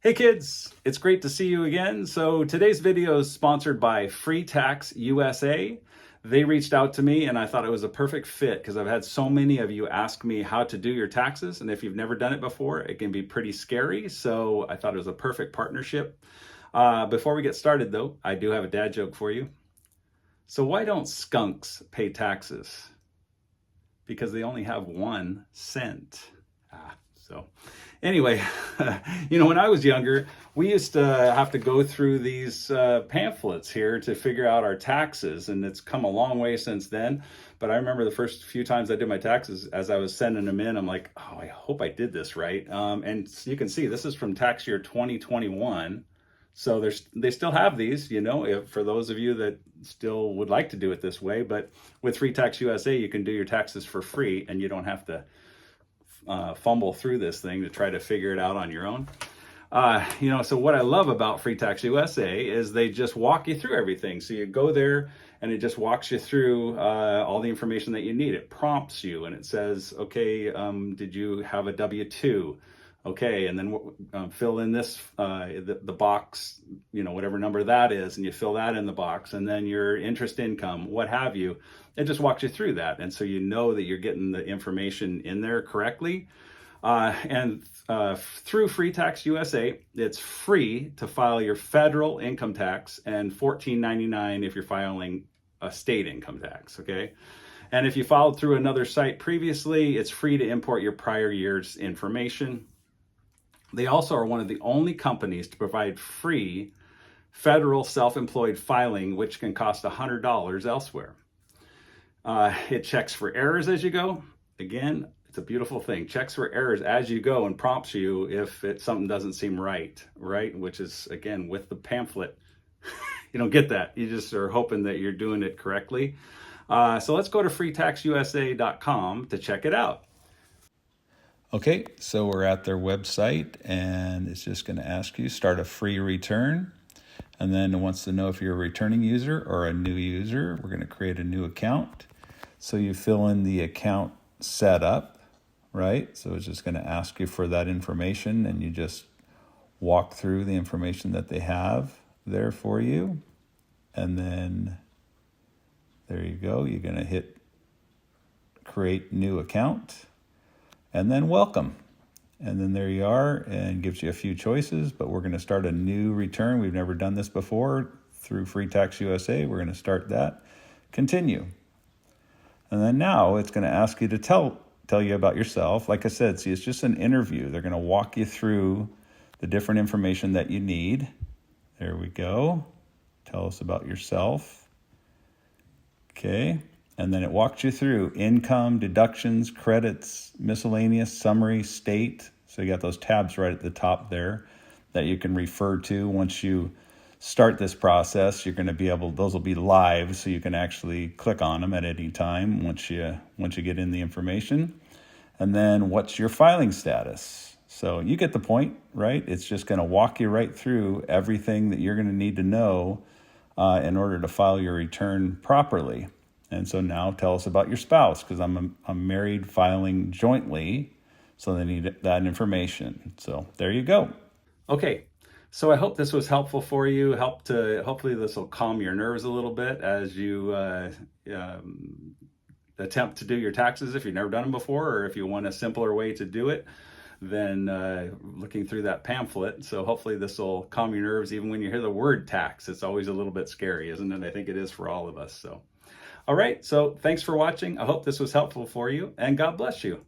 Hey kids, it's great to see you again. So today's video is sponsored by FreeTaxUSA. They reached out to me and I thought it was a perfect fit because I've had so many of you ask me how to do your taxes. And if you've never done it before, it can be pretty scary. So I thought it was a perfect partnership. Before we get started though, I do have a dad joke for you. So why don't skunks pay taxes? Because they only have 1 cent. So anyway, when I was younger, we used to have to go through these pamphlets here to figure out our taxes, and it's come a long way since then. But I remember the first few times I did my taxes, as I was sending them in, I'm like, oh, I hope I did this right. And you can see this is from tax year 2021. So they still have these, for those of you that still would like to do it this way. But with FreeTaxUSA, you can do your taxes for free, and you don't have to fumble through this thing to try to figure it out on your own. So what I love about FreeTaxUSA is they just walk you through everything. So you go there and it just walks you through all the information that you need. It prompts you and it says, okay, did you have a W-2? Okay, and then fill in this, the box, whatever number that is, and you fill that in the box, and then your interest income, what have you. It just walks you through that, and so you know that you're getting the information in there correctly. And through FreeTaxUSA, it's free to file your federal income tax and $14.99 if you're filing a state income tax, okay? And if you filed through another site previously, it's free to import your prior year's information. They also are one of the only companies to provide free federal self-employed filing, which can cost $100 elsewhere. It checks for errors as you go. Again, it's a beautiful thing. Checks for errors as you go and prompts you if something doesn't seem right? Which is, again, with the pamphlet, you don't get that. You just are hoping that you're doing it correctly. So let's go to freetaxusa.com to check it out. Okay, so we're at their website and it's just going to ask you start a free return. And then it wants to know if you're a returning user or a new user. We're going to create a new account. So you fill in the account setup, right? So it's just going to ask you for that information and you just walk through the information that they have there for you. And then there you go. You're going to hit create new account. And then welcome. And then there you are, and gives you a few choices, but we're going to start a new return. We've never done this before through FreeTaxUSA. We're going to start that. Continue. And then now it's going to ask you to tell you about yourself. Like I said, see, it's just an interview. They're going to walk you through the different information that you need. There we go. Tell us about yourself. Okay. And then it walks you through income, deductions, credits, miscellaneous, summary, state. So you got those tabs right at the top there that you can refer to. Once you start this process, you're going to be those will be live, so you can actually click on them at any time once you get in the information. And then what's your filing status? So you get the point, right? It's just going to walk you right through everything that you're going to need to know in order to file your return properly. And so now tell us about your spouse, because I'm married filing jointly, so they need that information. So there you go. Okay, so I hope this was helpful for you. Hopefully this will calm your nerves a little bit as you attempt to do your taxes if you've never done them before, or if you want a simpler way to do it than looking through that pamphlet. So hopefully this will calm your nerves even when you hear the word tax. It's always a little bit scary, isn't it? I think it is for all of us. So. All right, so thanks for watching. I hope this was helpful for you, and God bless you.